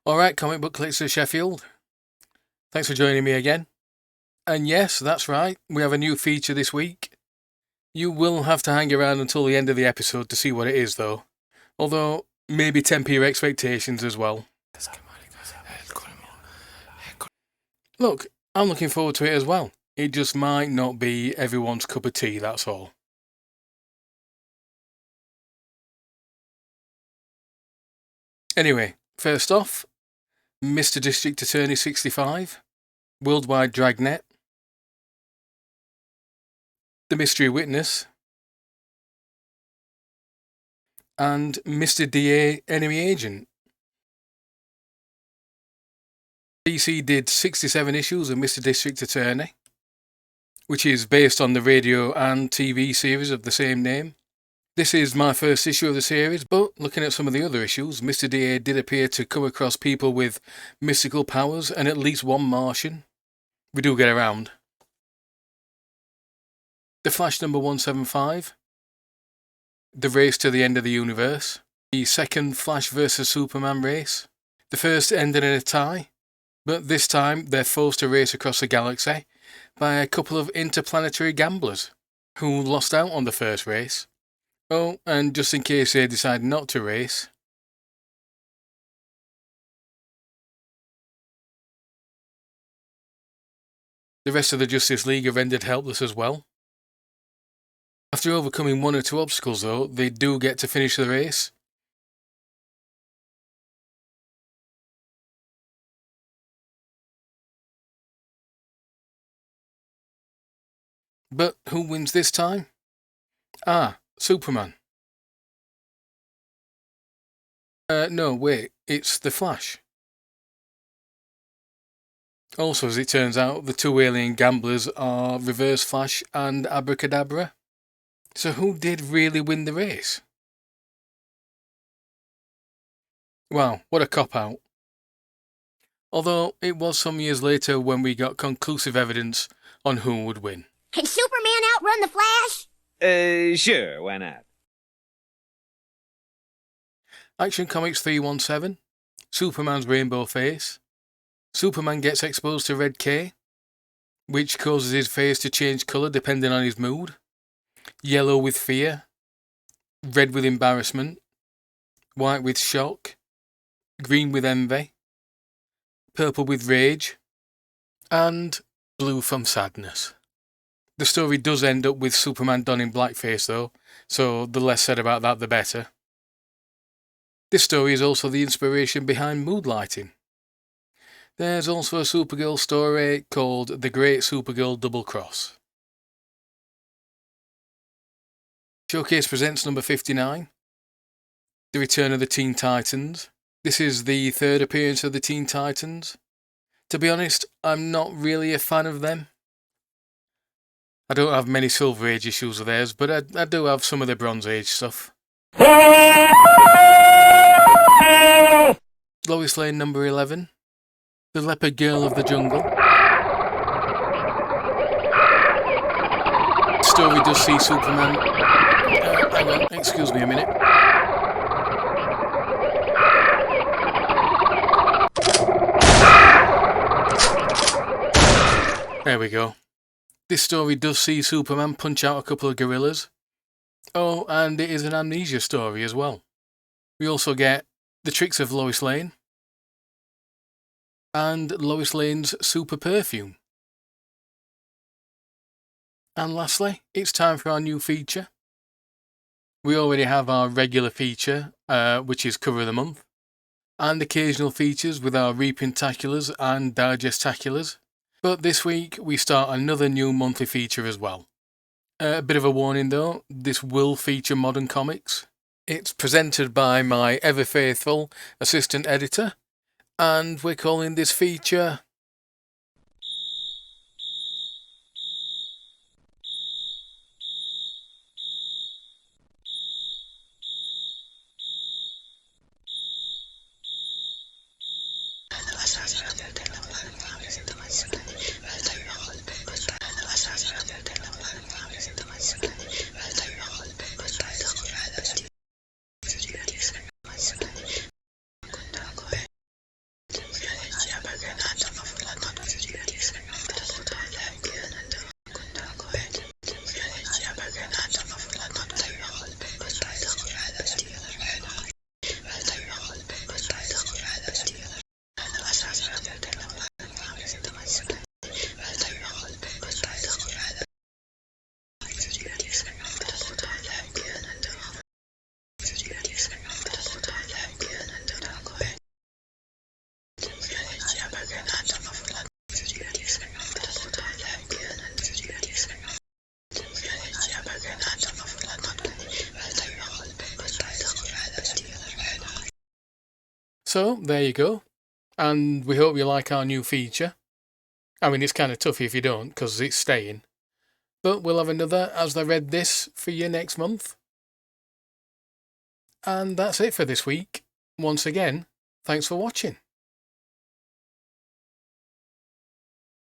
Alright, Comic Book Clicks of Sheffield. Thanks for joining me again. And yes, that's right, we have a new feature this week. You will have to hang around until the end of the episode to see what it is though. Although, maybe temper your expectations as well. Look, I'm looking forward to it as well. It just might not be everyone's cup of tea, that's all. Anyway, first off, Mr. District Attorney 65, Worldwide Dragnet, The Mystery Witness, and Mr. DA Enemy Agent. DC did 67 issues of Mr. District Attorney, which is based on the radio and TV series of the same name. This is my first issue of the series, but looking at some of the other issues, Mr. DA did appear to come across people with mystical powers and at least one Martian. We do get around. The Flash number 175, The Race to the End of the Universe, the second Flash vs Superman race. The first ended in a tie, but this time they're forced to race across the galaxy by a couple of interplanetary gamblers who lost out on the first race. Oh, and just in case they decide not to race, the rest of the Justice League are rendered helpless as well. After overcoming one or two obstacles though, they do get to finish the race. But who wins this time? Ah, Superman. No, wait, it's the Flash. Also, as it turns out, the two alien gamblers are Reverse Flash and Abracadabra. So who did really win the race? Wow, what a cop-out. Although, it was some years later when we got conclusive evidence on who would win. Can Superman outrun the Flash? Sure, why not? Action Comics 317, Superman's Rainbow Face. Superman gets exposed to red K, which causes his face to change colour depending on his mood. Yellow with fear, red with embarrassment, white with shock, green with envy, purple with rage, and blue from sadness. The story does end up with Superman donning blackface though, so the less said about that the better. This story is also the inspiration behind mood lighting. There's also a Supergirl story called The Great Supergirl Double Cross. Showcase presents number 59, The Return of the Teen Titans. This is the third appearance of the Teen Titans. To be honest, I'm not really a fan of them. I don't have many Silver Age issues of theirs, but I do have some of the Bronze Age stuff. Lois Lane number 11, The Leopard Girl of the Jungle. The story does see Superman... hang on, excuse me a minute. There we go. This story does see Superman punch out a couple of gorillas. Oh, and it is an amnesia story as well. We also get The Tricks of Lois Lane and Lois Lane's Super Perfume. And lastly, it's time for our new feature. We already have our regular feature, which is Cover of the Month, and occasional features with our Repintaculars and Digestaculars. But this week we start another new monthly feature as well. A bit of a warning though, this will feature modern comics. It's presented by my ever-faithful assistant editor, and we're calling this feature So, there you go. And we hope you like our new feature. I mean, it's kind of tough if you don't, because it's staying. But we'll have another As They Read This for you next month. And that's it for this week. Once again, thanks for watching.